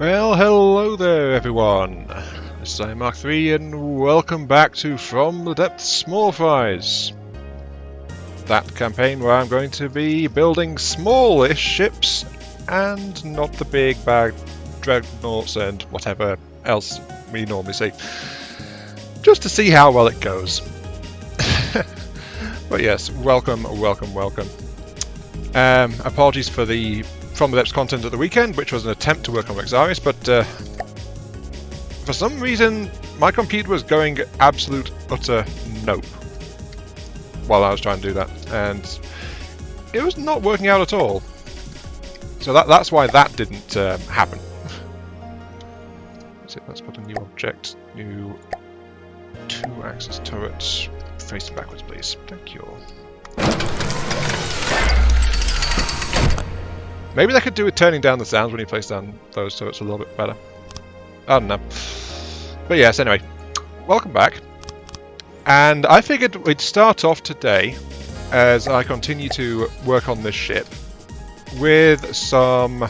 Well, hello there everyone. This is Mark 3 and welcome back to From the Depths Small Fries. That campaign where I'm going to be building smallish ships and not the big bag dreadnoughts and whatever else we normally see. Just to see how well it goes. But yes, welcome. Apologies for the From the Depths content at the weekend, which was an attempt to work on Vexaris, but for some reason my computer was going absolute utter nope while I was trying to do that, and it was not working out at all. So that's why that didn't happen. Let's put a new object, new 2-axis turret, facing backwards please. Thank you. Maybe they could do with turning down the sounds when you place down those turrets a little bit better. I don't know. But yes, anyway, welcome back. And I figured we'd start off today, as I continue to work on this ship, with some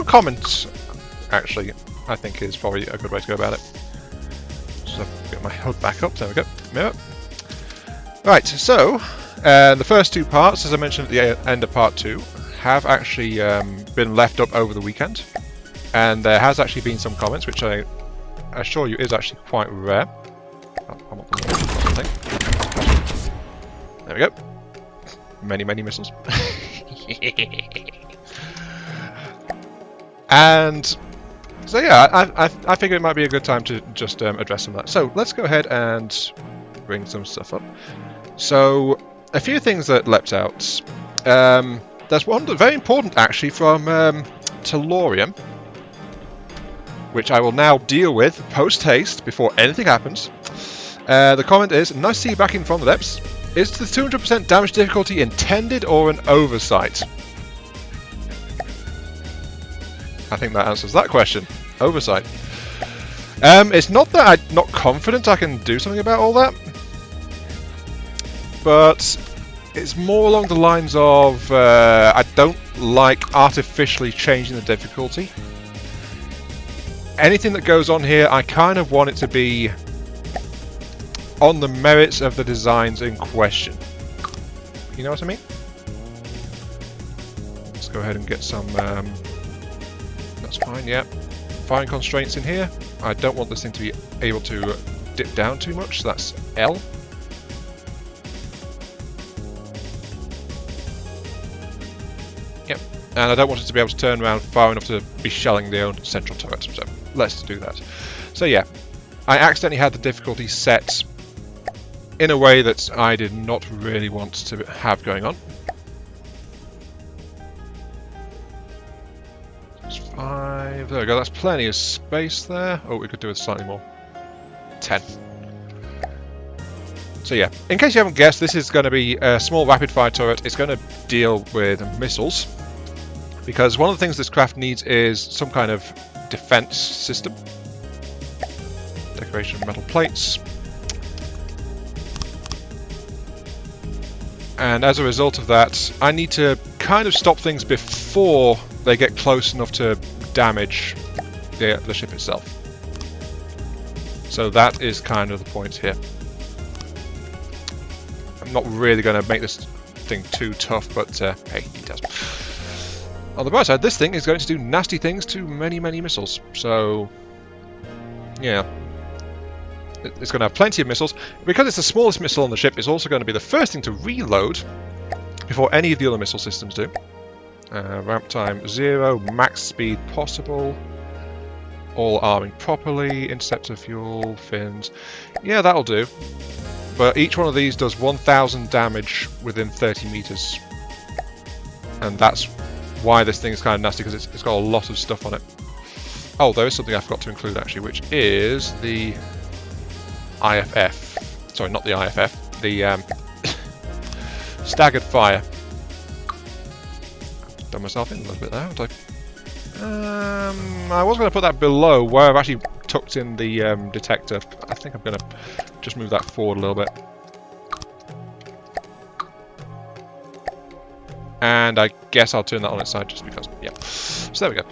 comments. Actually, I think is probably a good way to go about it. So get my HUD back up. There we go. Mirror. Right. So. The first two parts, as I mentioned at the end of part 2, have actually been left up over the weekend, and there has actually been some comments, which I assure you is actually quite rare. I want the thing. There we go. Many missiles. And so yeah, I figured it might be a good time to just address some of that. So let's go ahead and bring some stuff up. So. A few things that leapt out. There's one that's very important actually from Tellurium, which I will now deal with post-haste before anything happens. The comment is, nice to see you back in From the Depths. Is the 200% damage difficulty intended or an oversight? I think that answers that question. Oversight. It's not that I'm not confident I can do something about all that. But it's more along the lines of I don't like artificially changing the difficulty. Anything that goes on here, I kind of want it to be on the merits of the designs in question. You know what I mean? Let's go ahead and get some... that's fine, yeah. Firing constraints in here. I don't want this thing to be able to dip down too much, so that's L. Yep, and I don't want it to be able to turn around far enough to be shelling the own central turret, so let's do that. So yeah, I accidentally had the difficulty set in a way that I did not really want to have going on. That's 5, there we go, that's plenty of space there. Oh, we could do it slightly more. 10. So yeah, in case you haven't guessed, this is going to be a small rapid-fire turret. It's going to deal with missiles, because one of the things this craft needs is some kind of defense system. Decoration of metal plates. And as a result of that, I need to kind of stop things before they get close enough to damage the ship itself. So that is kind of the point here. I'm not really going to make this thing too tough, but hey, it does. On the bright side, this thing is going to do nasty things to many missiles. So, yeah. It's going to have plenty of missiles. Because it's the smallest missile on the ship, it's also going to be the first thing to reload before any of the other missile systems do. Ramp time 0, max speed possible. All arming properly, interceptor fuel, fins. Yeah, that'll do. But each one of these does 1,000 damage within 30 meters. And that's why this thing is kind of nasty, because it's got a lot of stuff on it. Oh, there is something I forgot to include actually, which is the IFF. Sorry, not the IFF. The staggered fire. Done myself in a little bit there, haven't I? I was going to put that below where I've actually tucked in the detector. I think I'm going to just move that forward a little bit. And I guess I'll turn that on its side just because, yeah. So there we go.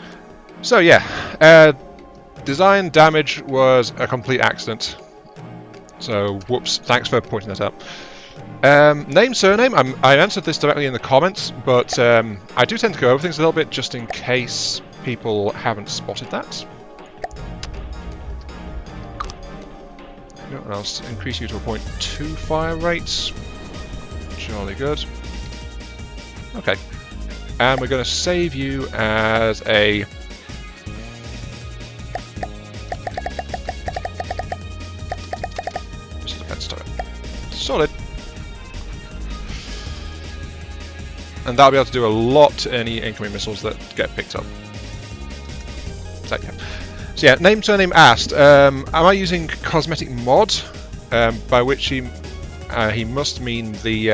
So yeah, design damage was a complete accident. So whoops, thanks for pointing that out. Name, surname, I answered this directly in the comments, but I do tend to go over things a little bit just in case people haven't spotted that. I'll increase you to a 0.2 fire rate. Jolly good. Okay. And we're going to save you as a... just a defense turret. Solid. And that'll be able to do a lot to any incoming missiles that get picked up. So yeah, name, surname asked. Am I using cosmetic mod? By which he must mean the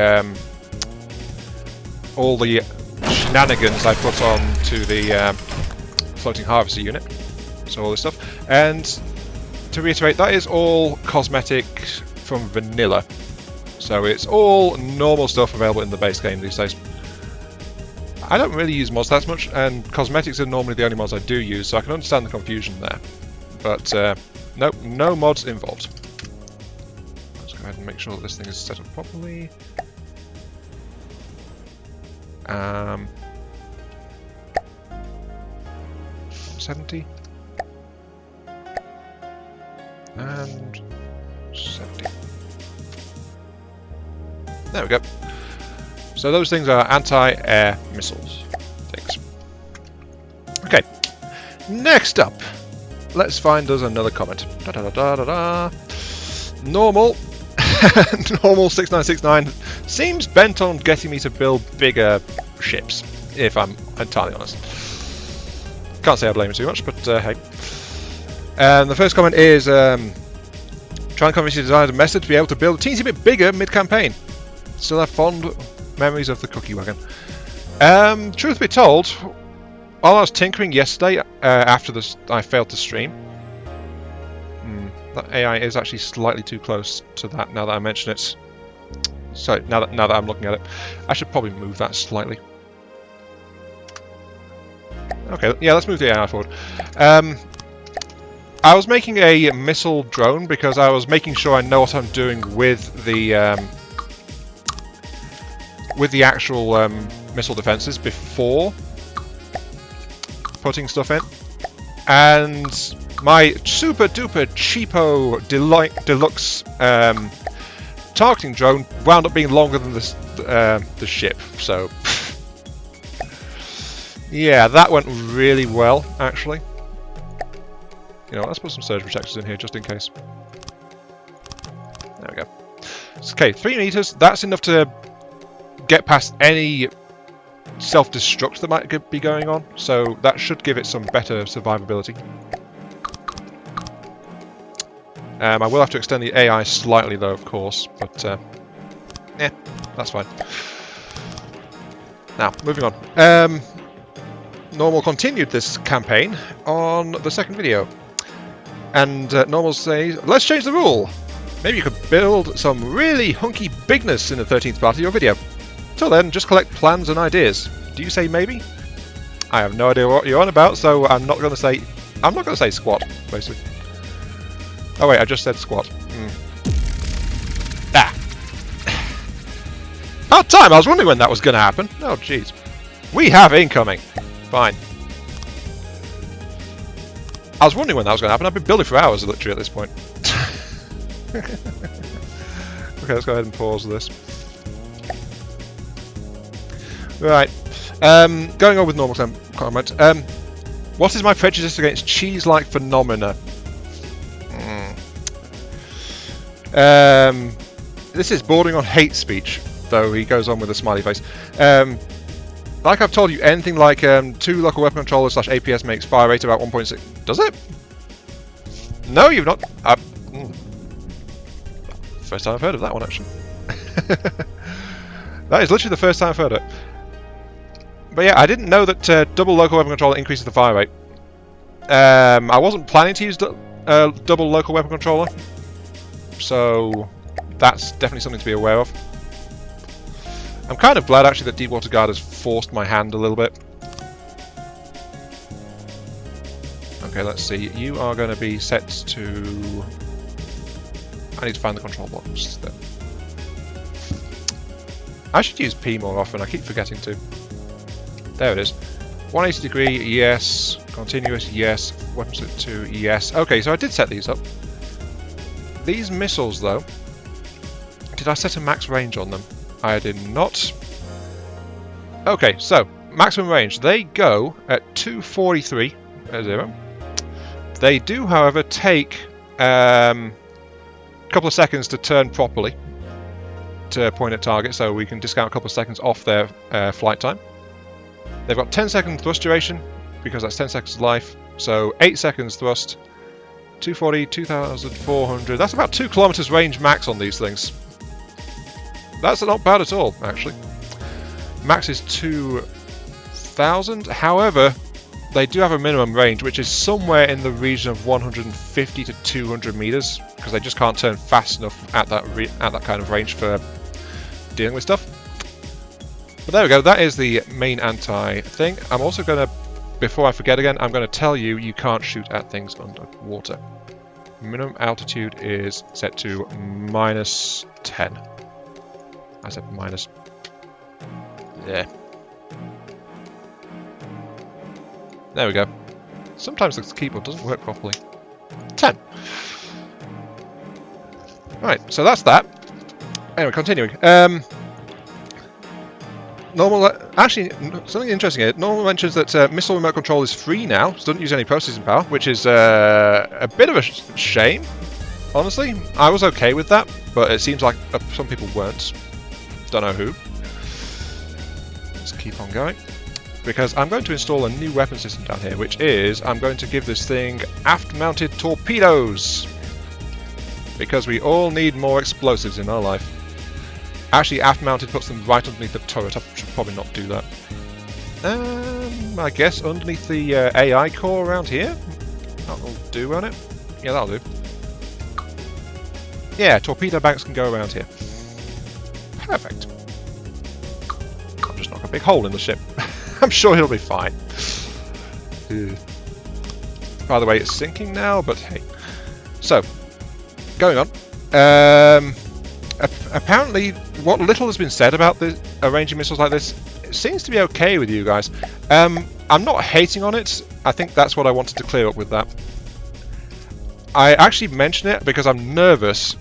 all the shenanigans I put on to the floating harvester unit. So all this stuff. And to reiterate, that is all cosmetic from vanilla. So it's all normal stuff available in the base game these days. I don't really use mods that much, and cosmetics are normally the only mods I do use, so I can understand the confusion there. But nope, no mods involved. Let's go ahead and make sure that this thing is set up properly. 70 and 70. There we go. So those things are anti-air missiles things. Okay, next up, let's find us another comment. Normal, normal 6969 seems bent on getting me to build bigger ships, if I'm entirely honest. Can't say I blame him too much, but hey. And the first comment is, try and convince your designer method to be able to build a teensy bit bigger mid-campaign. Still have fond memories of the cookie wagon. Truth be told, while I was tinkering yesterday after I failed to stream, that AI is actually slightly too close to that now that I mention it. So now that I'm looking at it, I should probably move that slightly. Okay, yeah, let's move the AI forward. I was making a missile drone because I was making sure I know what I'm doing with the actual missile defenses before putting stuff in, and my super duper cheapo deluxe targeting drone wound up being longer than the ship. So yeah, that went really well actually. You know, let's put some surge protectors in here just in case. There we go. Okay, 3 meters. That's enough to get past any self-destruct that might be going on, so that should give it some better survivability. I will have to extend the AI slightly though, of course, but yeah, that's fine. Now, moving on. Normal continued this campaign on the second video, and Normal says, let's change the rule. Maybe you could build some really hunky bigness in the 13th part of your video. Till then, just collect plans and ideas. Do you say maybe? I have no idea what you're on about, so I'm not going to say squat, basically. Oh wait, I just said squat. Ah! About time! I was wondering when that was going to happen. Oh jeez. We have incoming. Fine. I was wondering when that was going to happen. I've been building for hours, literally, at this point. Okay, let's go ahead and pause this. Right. Going on with normal comment. What is my prejudice against cheese-like phenomena? This is bordering on hate speech, though he goes on with a smiley face. Like I've told you, anything like 2 local weapon controllers / APS makes fire rate about 1.6. Does it? No, you've not. First time I've heard of that one, actually. That is literally the first time I've heard it. But yeah, I didn't know that double local weapon controller increases the fire rate. I wasn't planning to use double local weapon controller, so that's definitely something to be aware of. I'm kind of glad actually that Deepwater Guard has forced my hand a little bit. Okay, let's see. You are going to be set to... I need to find the control box. Then. I should use P more often. I keep forgetting to. There it is. 180 degree, yes. Continuous, yes. Weapon set to, yes. Okay, so I did set these up. These missiles, though, did I set a max range on them? I did not. Okay, so maximum range. They go at 243 0. They do, however, take a couple of seconds to turn properly to point at target, so we can discount a couple of seconds off their flight time. They've got 10-second thrust duration, because that's 10 seconds of life, so 8 seconds thrust, 240, 2,400, that's about 2 kilometers range max on these things. That's not bad at all, actually. Max is 2,000, however, they do have a minimum range, which is somewhere in the region of 150 to 200 meters, because they just can't turn fast enough at that kind of range for dealing with stuff. But there we go, that is the main anti-thing. I'm also going to, before I forget again, I'm going to tell you you can't shoot at things underwater. Minimum altitude is set to -10. I said minus. Yeah. There we go. Sometimes the keyboard doesn't work properly. 10. Right, so that's that. Anyway, continuing. Normal. Actually, something interesting here. Normal mentions that missile remote control is free now, so doesn't use any processing power, which is a bit of a shame. Honestly, I was okay with that, but it seems like some people weren't. Don't know who. Let's keep on going, because I'm going to install a new weapon system down here, which is I'm going to give this thing aft-mounted torpedoes, because we all need more explosives in our life. Actually, aft-mounted puts them right underneath the turret. I should probably not do that. I guess underneath the AI core around here? That'll do, won't it? Yeah, that'll do. Yeah, torpedo banks can go around here. Perfect. I'll just knock a big hole in the ship. I'm sure he'll be fine. By the way, it's sinking now, but hey. So, going on. Apparently, what little has been said about arranging missiles like this, it seems to be okay with you guys. I'm not hating on it. I think that's what I wanted to clear up with that. I actually mention it because I'm nervous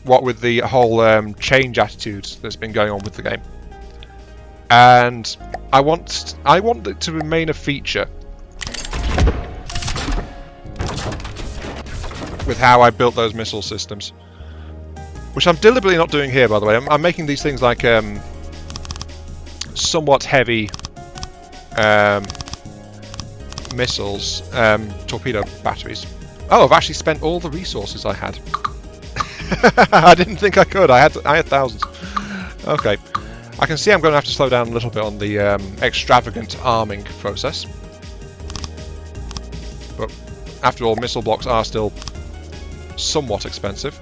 what with the whole change attitude that's been going on with the game. And I want it to remain a feature with how I built those missile systems. Which I'm deliberately not doing here, by the way. I'm making these things like somewhat heavy missiles, torpedo batteries. Oh, I've actually spent all the resources I had. I didn't think I could. I had thousands. Okay, I can see I'm going to have to slow down a little bit on the extravagant arming process. But after all, missile blocks are still somewhat expensive.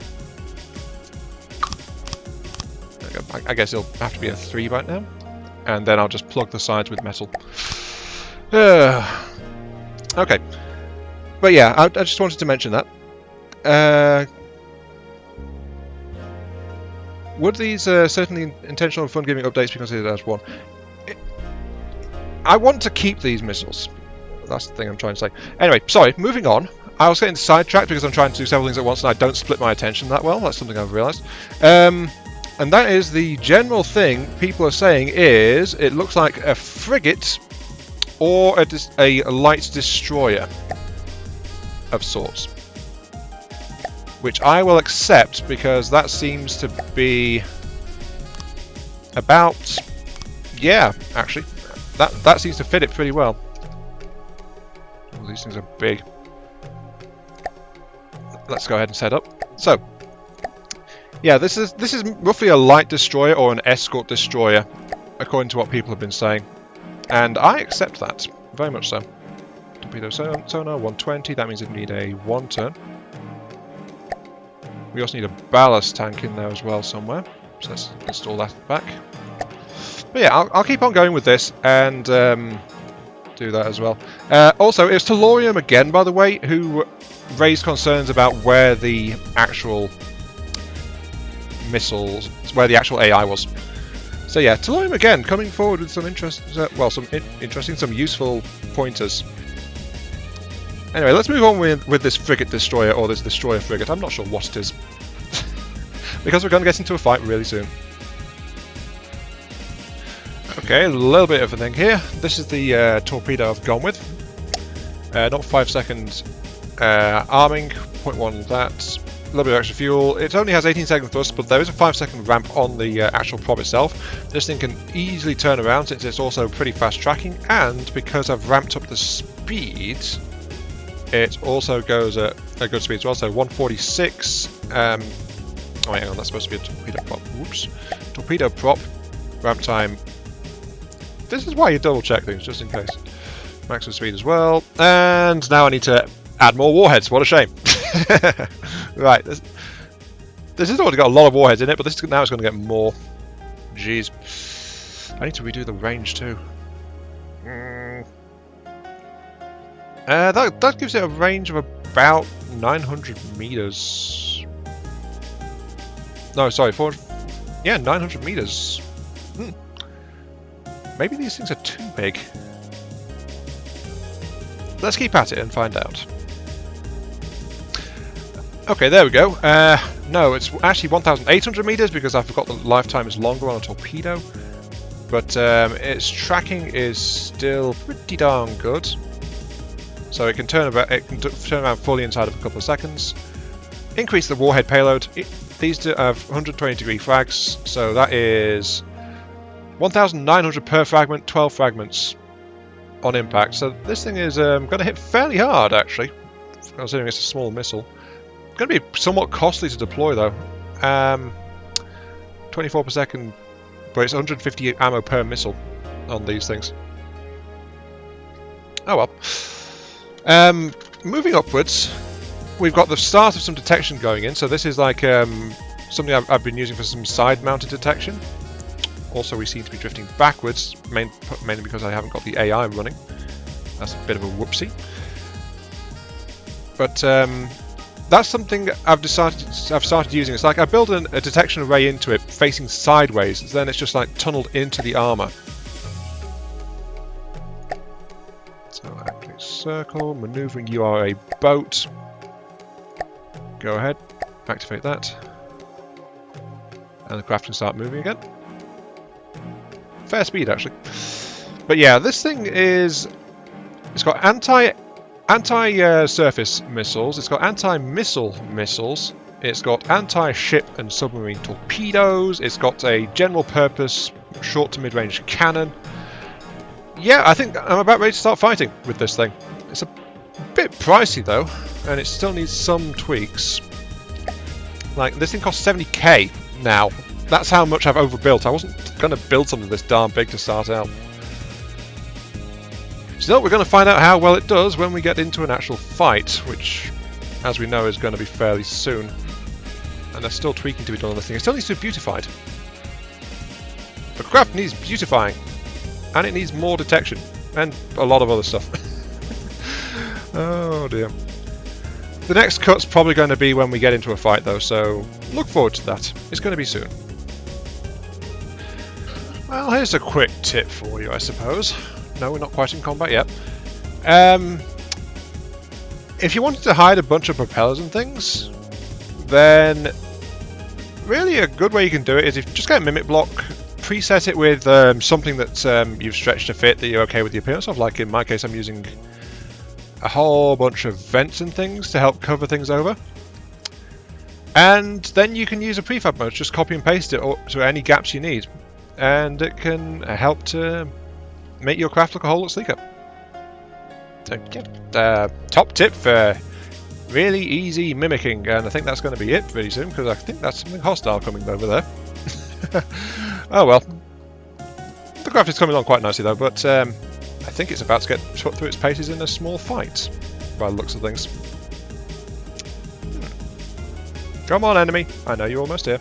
I guess it'll have to be a 3 right now. And then I'll just plug the sides with metal. Okay. But yeah, I just wanted to mention that. Would these certainly intentional and fun-giving updates be considered as one? I want to keep these missiles. That's the thing I'm trying to say. Anyway, sorry, moving on. I was getting sidetracked because I'm trying to do several things at once and I don't split my attention that well. That's something I've realised. And that is the general thing people are saying is it looks like a frigate or a light destroyer of sorts. Which I will accept because that seems to be about... Yeah, actually. That seems to fit it pretty well. Oh, these things are big. Let's go ahead and set up. So, yeah, this is roughly a light destroyer or an escort destroyer, according to what people have been saying. And I accept that, very much so. Torpedo sonar, 120, that means it need a 1 turn. We also need a ballast tank in there as well somewhere, so let's install that back. But yeah, I'll keep on going with this, and do that as well. Also, it's Tellurium again, by the way, who raised concerns about where the actual missiles, where the actual AI was. So yeah, Tellurium again, coming forward with some some useful pointers. Anyway, let's move on with this frigate destroyer, or this destroyer frigate. I'm not sure what it is. Because we're going to get into a fight really soon. Okay, a little bit of a thing here. This is the torpedo I've gone with. Not 5 second arming, 0.1 of that. A little bit of extra fuel. It only has 18 second thrust, but there is a 5 second ramp on the actual prop itself. This thing can easily turn around since it's also pretty fast tracking, and because I've ramped up the speed, it also goes at a good speed as well. So 146. Oh, hang on, that's supposed to be a torpedo prop. Whoops. Torpedo prop. Ramp time. This is why you double check things, just in case. Maximum speed as well. And now I need to add more warheads. What a shame. Right. This has already got a lot of warheads in it, but now it's going to get more. Jeez. I need to redo the range too. That gives it a range of about 900 meters. No, sorry, 900 meters. Maybe these things are too big. Let's keep at it and find out. Okay, there we go. No, it's actually 1,800 meters because I forgot the lifetime is longer on a torpedo. But its tracking is still pretty darn good. So it can turn around fully inside of a couple of seconds. Increase the warhead payload. These two have 120 degree frags, so that is 1,900 per fragment, 12 fragments on impact. So this thing is going to hit fairly hard, actually, considering it's a small missile. Going to be somewhat costly to deploy, though. 24 per second, but it's 150 ammo per missile on these things. Oh well. Moving upwards. We've got the start of some detection going in, so this is like something I've been using for some side-mounted detection. Also, we seem to be drifting backwards, mainly because I haven't got the AI running. That's a bit of a whoopsie. But that's something I've started using. It's like I build a detection array into it facing sideways, then it's just like tunneled into the armor. So activate circle, maneuvering. You are a boat. Go ahead, activate that, and the craft can start moving again. Fair speed, actually. But yeah, this thing it's got anti-surface missiles, it's got anti-missile missiles, it's got anti-ship and submarine torpedoes, it's got a general purpose short to mid-range cannon. Yeah, I think I'm about ready to start fighting with this thing. It's a bit pricey though, and it still needs some tweaks. Like, this thing costs 70k now. That's how much I've overbuilt. I wasn't going to build something this darn big to start out. Still, we're going to find out how well it does when we get into an actual fight, which, as we know, is going to be fairly soon. And there's still tweaking to be done on this thing. It still needs to be beautified. The craft needs beautifying. And it needs more detection. And a lot of other stuff. Oh dear. The next cut's probably going to be when we get into a fight though, so look forward to that. It's going to be soon. Well, here's a quick tip for you, I suppose. No, we're not quite in combat yet. If you wanted to hide a bunch of propellers and things, then really a good way you can do it is if you just get a mimic block, preset it with something that you've stretched to fit that you're okay with the appearance of. Like in my case, I'm using a whole bunch of vents and things to help cover things over. And then you can use a prefab mode, just copy and paste it to any gaps you need. And it can help to make your craft look a whole lot sleeker. So, yeah, top tip for really easy mimicking, and I think that's going to be it pretty soon, because I think that's something hostile coming over there. Oh well. The craft is coming along quite nicely though, but I think it's about to get put through its paces in a small fight, by the looks of things. Come on, enemy. I know you're almost here.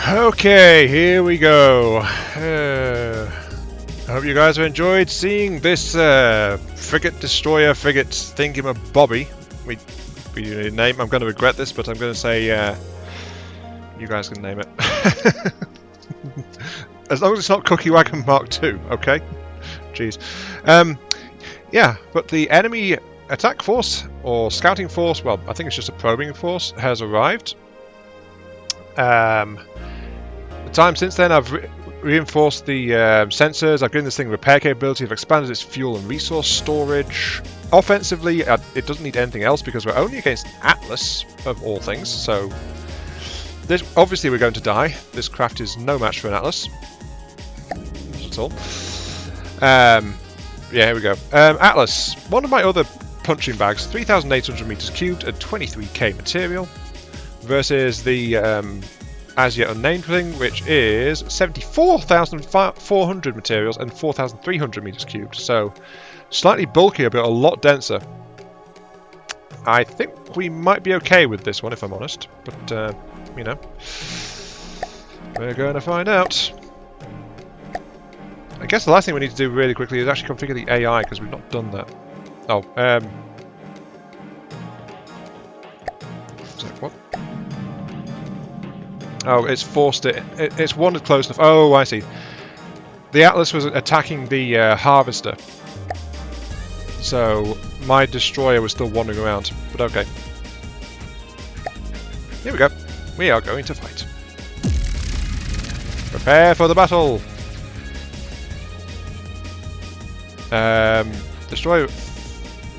Okay, here we go. I hope you guys have enjoyed seeing this frigate destroyer frigate thingamabobby. We do need a name. I'm going to regret this, but I'm going to say you guys can name it. As long as it's not Cookie Wagon Mark II, okay? Jeez. Yeah, but the enemy attack force, or scouting force, well, I think it's just a probing force, has arrived. The time since then, I've reinforced the sensors, I've given this thing repair capability, I've expanded its fuel and resource storage. Offensively, it doesn't need anything else because we're only against Atlas, of all things, so this, obviously we're going to die. This craft is no match for an Atlas. That's all. Yeah, here we go. Atlas, one of my other punching bags, 3,800 meters cubed and 23k material, versus the as yet unnamed thing, which is 74,400 materials and 4,300 meters cubed. So slightly bulkier, but a lot denser. I think we might be okay with this one, if I'm honest. But you know, we're going to find out. I guess the last thing we need to do really quickly is actually configure the AI, because we've not done that. Oh, what? Oh, it's forced it. It's wandered close enough. Oh, I see. The Atlas was attacking the harvester, so my destroyer was still wandering around. But okay. Here we go. We are going to fight. Prepare for the battle. Destroyer.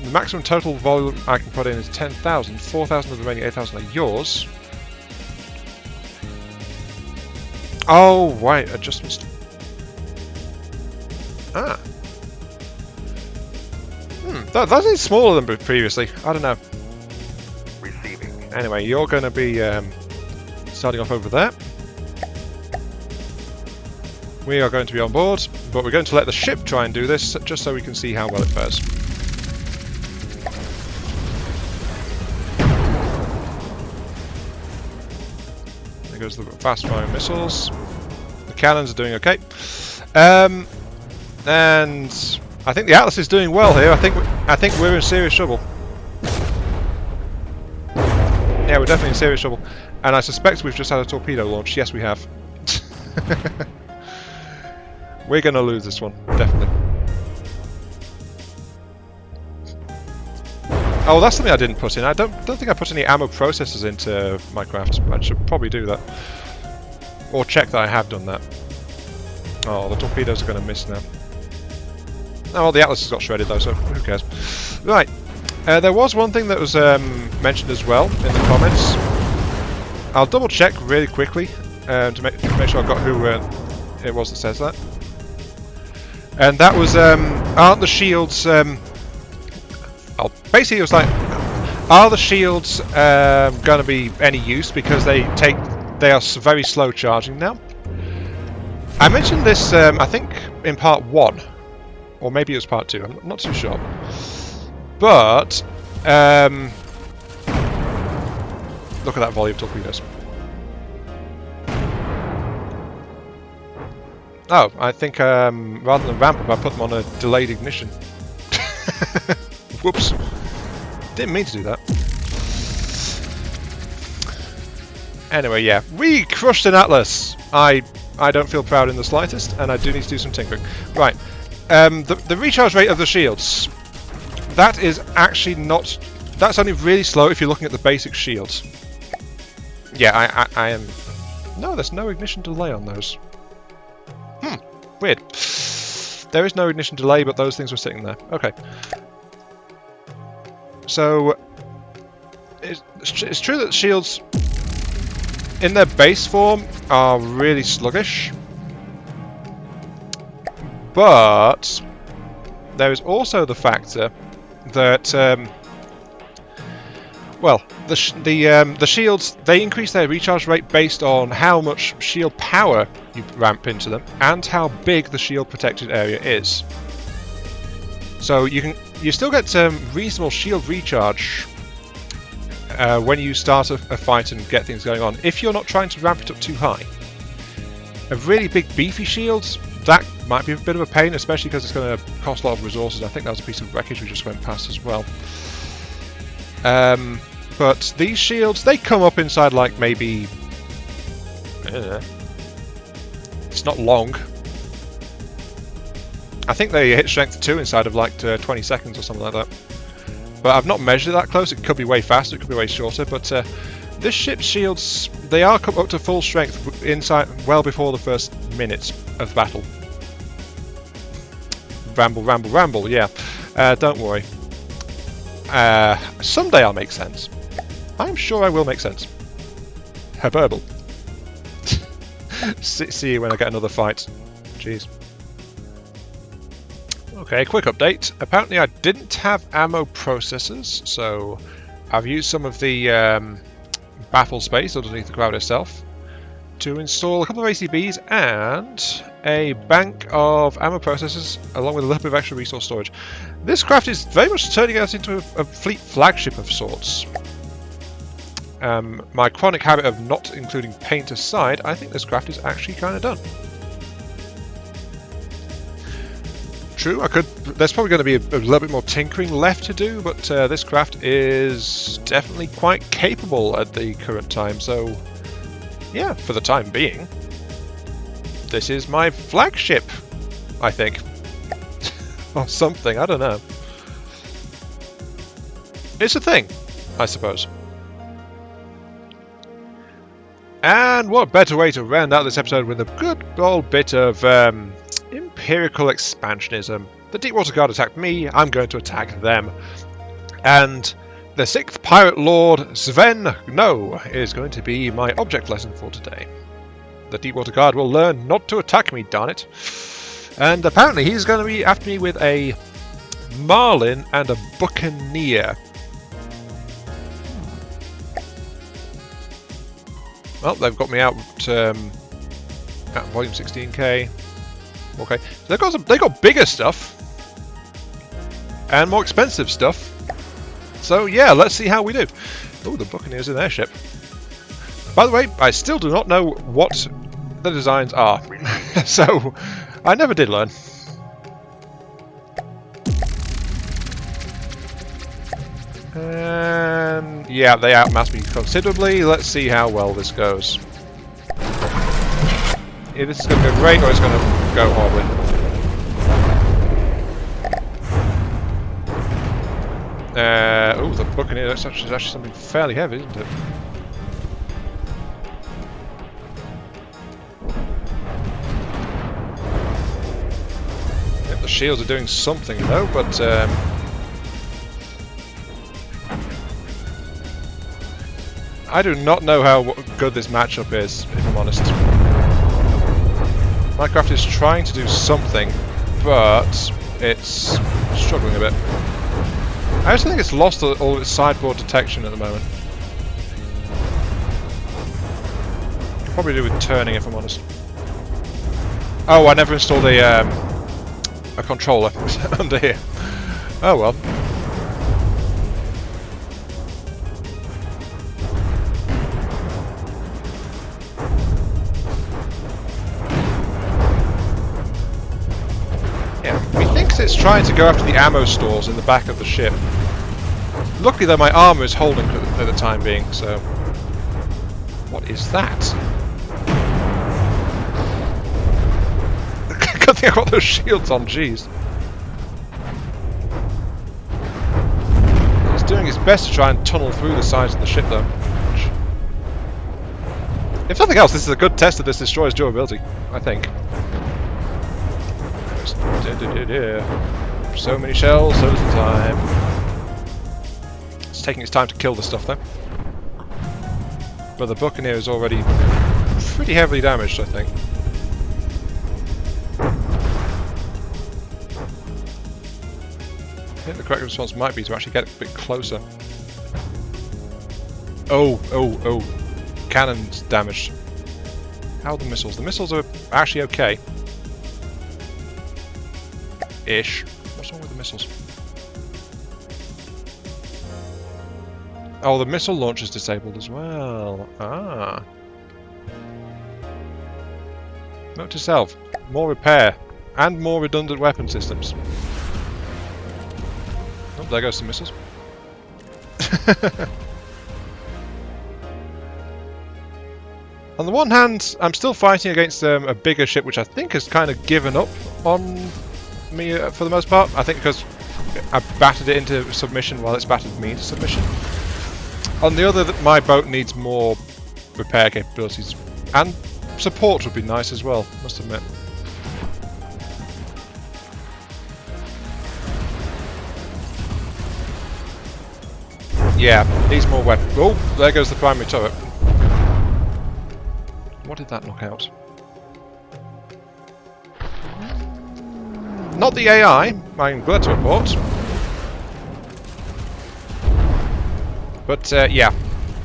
The maximum total volume I can put in is 10,000. 4,000 of the remaining 8,000 are yours. Oh, right, adjustments. Ah. That is smaller than previously. I don't know. Receiving. Anyway, you're going to be starting off over there. We are going to be on board, but we're going to let the ship try and do this, just so we can see how well it fares. There goes the fast-firing missiles. The cannons are doing okay. And I think the Atlas is doing well here. I think we're in serious trouble. Yeah, we're definitely in serious trouble. And I suspect we've just had a torpedo launch. Yes, we have. We're going to lose this one, definitely. Oh, that's something I didn't put in. I don't think I put any ammo processors into my craft. I should probably do that. Or check that I have done that. Oh, the torpedoes are going to miss now. Oh, well, the Atlas has got shredded though, so who cares? Right. There was one thing that was mentioned as well in the comments. I'll double check really quickly to make sure I've got who it was that says that. And that was, aren't the shields... basically it was like, are the shields going to be any use because they are very slow charging now? I mentioned this, I think, in part 1. Or maybe it was part 2, I'm not too sure. But, look at that volume of torpedoes. Oh, I think rather than ramp up, I put them on a delayed ignition. Whoops. Didn't mean to do that. Anyway, yeah. We crushed an Atlas! I don't feel proud in the slightest, and I do need to do some tinkering. Right. The recharge rate of the shields. That is actually not... That's only really slow if you're looking at the basic shields. Yeah, I am... No, there's no ignition delay on those. Weird. There is no ignition delay, but those things were sitting there. Okay. So, it's true that shields, in their base form, are really sluggish. But, there is also the factor that, well, the shields, they increase their recharge rate based on how much shield power you ramp into them and how big the shield protected area is. So you still get reasonable shield recharge when you start a fight and get things going on, if you're not trying to ramp it up too high. A really big beefy shield that might be a bit of a pain, especially because it's going to cost a lot of resources. I think that was a piece of wreckage we just went past as well. But these shields, they come up inside like maybe... it's not long. I think they hit strength 2 inside of like 20 seconds or something like that. But I've not measured it that close. It could be way faster, it could be way shorter. But this ship's shields, they are up to full strength inside well before the first minute of battle. Ramble, ramble, ramble, yeah. Don't worry. Someday I'll make sense. I'm sure I will make sense. Herbal. See you when I get another fight. Jeez. Okay, quick update. Apparently I didn't have ammo processors, so I've used some of the baffle space underneath the crowd itself to install a couple of ACBs and a bank of ammo processors along with a little bit of extra resource storage. This craft is very much turning out into a fleet flagship of sorts. My chronic habit of not including paint aside, I think this craft is actually kind of done. True, there's probably going to be a little bit more tinkering left to do, but this craft is definitely quite capable at the current time, so yeah, for the time being, this is my flagship, I think. Or something, I don't know. It's a thing, I suppose. And what better way to round out this episode with a good old bit of empirical expansionism. The Deepwater Guard attacked me, I'm going to attack them. And the 6th Pirate Lord, Sven No, is going to be my object lesson for today. The Deepwater Guard will learn not to attack me, darn it. And apparently he's going to be after me with a Marlin and a Buccaneer. Well, they've got me out at volume 16k. Okay, so they've got bigger stuff and more expensive stuff. So yeah, let's see how we do. Oh, the Buccaneers in their ship. By the way, I still do not know what the designs are, so I never did learn. And yeah, they outmassed me considerably. Let's see how well this goes. If this is going to go great or it's going to go horribly. Oh, the Buccaneer, that's actually something fairly heavy, isn't it? Yep, the shields are doing something though, but I do not know how good this matchup is, if I'm honest. My craft is trying to do something, but it's struggling a bit. I actually think it's lost all of its sideboard detection at the moment. Could probably do with turning, if I'm honest. Oh, I never installed a controller under here. Oh well. It's trying to go after the ammo stores in the back of the ship. Luckily though, my armor is holding for the time being, so... What is that? Good thing I've got those shields on, jeez. He's doing his best to try and tunnel through the sides of the ship though. If nothing else, this is a good test of this destroyer's durability, I think. So many shells, so little time. It's taking its time to kill the stuff though. But the Buccaneer is already pretty heavily damaged, I think. I think the correct response might be to actually get a bit closer. Oh. Cannon's damaged. How are the missiles? The missiles are actually okay. Ish. What's wrong with the missiles? Oh, the missile launcher's disabled as well. Ah. Note to self. more repair, and more redundant weapon systems. Oh, there goes some missiles. On the one hand, I'm still fighting against a bigger ship, which I think has kind of given up on me for the most part. I think because I battered it into submission while it's battered me into submission. On the other, my boat needs more repair capabilities, and support would be nice as well, must admit. Yeah, needs more weapons. Oh, there goes the primary turret. What did that knock out? Not the AI, I'm glad to report. But yeah,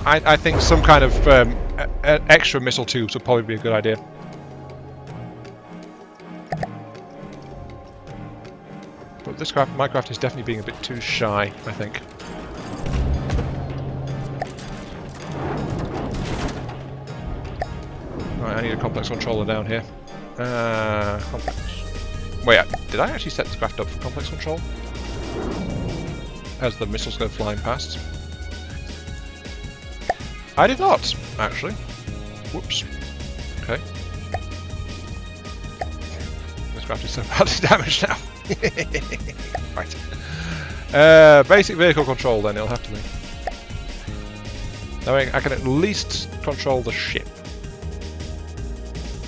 I think some kind of extra missile tubes would probably be a good idea. But this craft, my craft is definitely being a bit too shy, I think. Right, I need a complex controller down here. Complex. Wait, did I actually set this craft up for complex control? As the missiles go flying past. I did not, actually. Whoops. Okay. This craft is so badly damaged now. Right. Basic vehicle control then, it'll have to be. Now I can at least control the ship.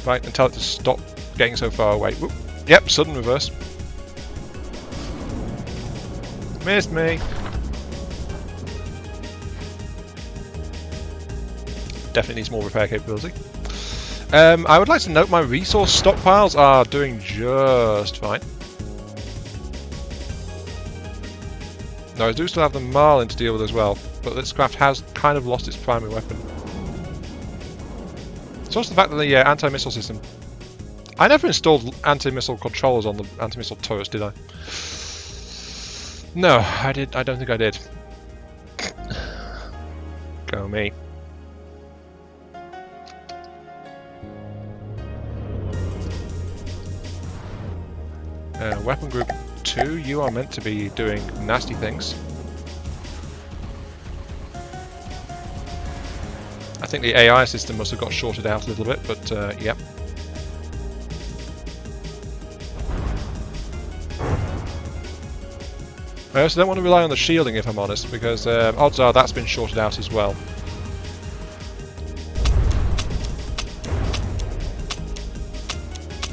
Right, and tell it to stop getting so far away. Whoop. Yep, sudden reverse. Missed me. Definitely needs more repair capability. I would like to note my resource stockpiles are doing just fine. Now I do still have the Marlin to deal with as well, but this craft has kind of lost its primary weapon. It's also the fact that the anti-missile system... I never installed anti-missile controllers on the anti-missile turrets, did I? No, I don't think I did. Go me. Weapon Group 2, you are meant to be doing nasty things. I think the AI system must have got shorted out a little bit, but yep. I also don't want to rely on the shielding, if I'm honest, because odds are that's been shorted out as well.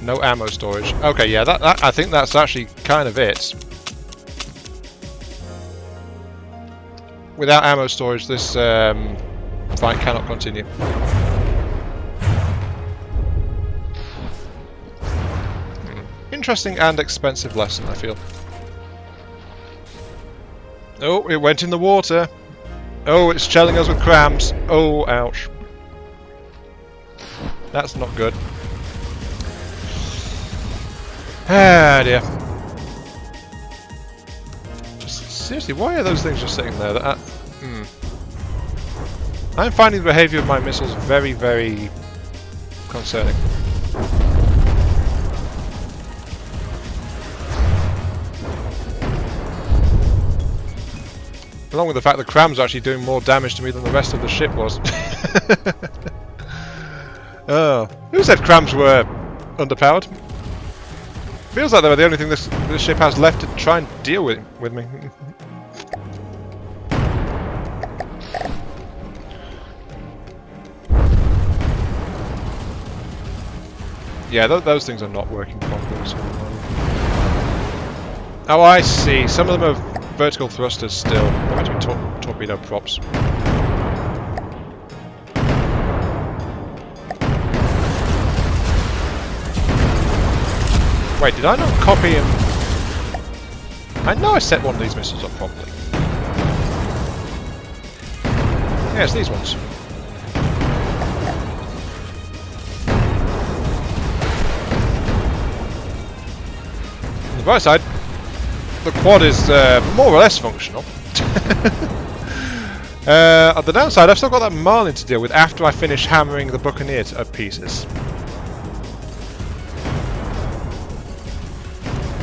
No ammo storage. Okay, yeah, that I think that's actually kind of it. Without ammo storage, this fight cannot continue. Interesting and expensive lesson, I feel. Oh, it went in the water. Oh, it's shelling us with crams. Oh, ouch. That's not good. Ah, dear. Just seriously, why are those things just sitting there? I'm finding the behaviour of my missiles very, very concerning. Along with the fact that Cram's actually doing more damage to me than the rest of the ship was. Oh, who said Crams were underpowered? Feels like they were the only thing this ship has left to try and deal with me. Yeah, those things are not working properly. So. Oh, I see. Some of them are vertical thrusters still. They're meant to be torpedo props. Wait, did I not copy him? I know I set one of these missiles up properly. Yeah, it's these ones. On the bright side, the quad is more or less functional. On the downside, I've still got that Marlin to deal with after I finish hammering the Buccaneer to pieces.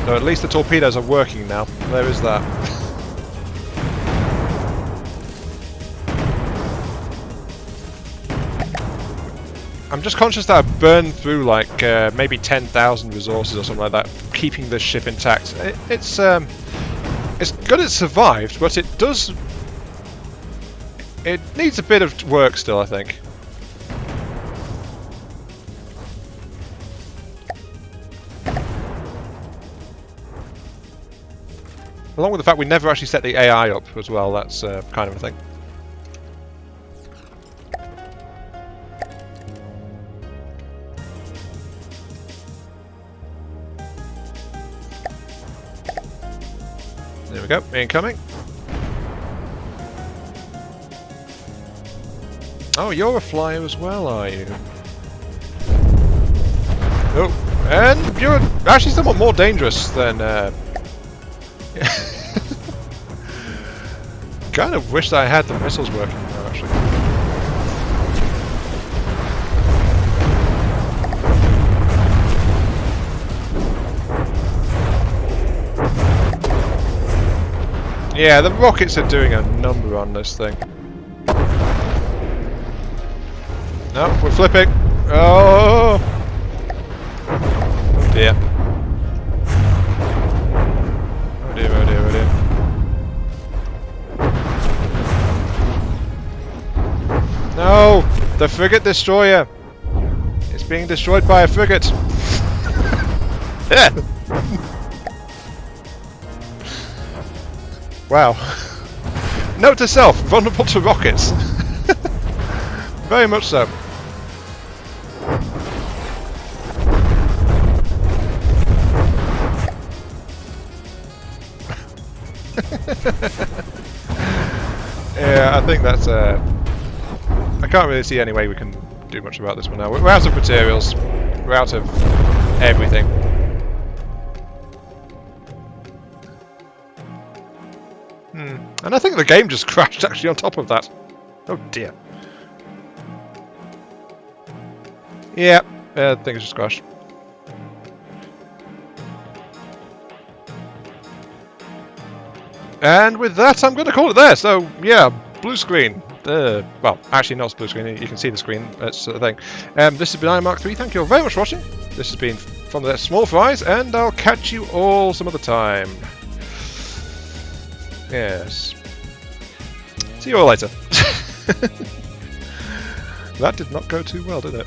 So at least the torpedoes are working now. There is that. I'm just conscious that I've burned through like maybe 10,000 resources or something like that, keeping this ship intact. It's good it survived, but it needs a bit of work still, I think. Along with the fact we never actually set the AI up as well, that's kind of a thing. There we go, incoming. Oh, you're a flyer as well, are you? Oh, and you're actually somewhat more dangerous than... kind of wish that I had the missiles working now, actually. Yeah, the rockets are doing a number on this thing. No, we're flipping. Oh! Oh dear. Oh dear, oh dear, oh dear. No! The frigate destroyer! It's being destroyed by a frigate! Wow. Note to self, vulnerable to rockets. Very much so. Yeah, I think that's I can't really see any way we can do much about this one now. We're out of materials. We're out of everything. And I think the game just crashed actually on top of that. Oh dear. Yeah, things just crashed. And with that, I'm going to call it there. So, yeah, blue screen. Well, actually not blue screen. You can see the screen. That's the thing. This has been Iron Mark 3. Thank you all very much for watching. This has been from the Small Fries, and I'll catch you all some other time. Yes. See you all later. That did not go too well, did it?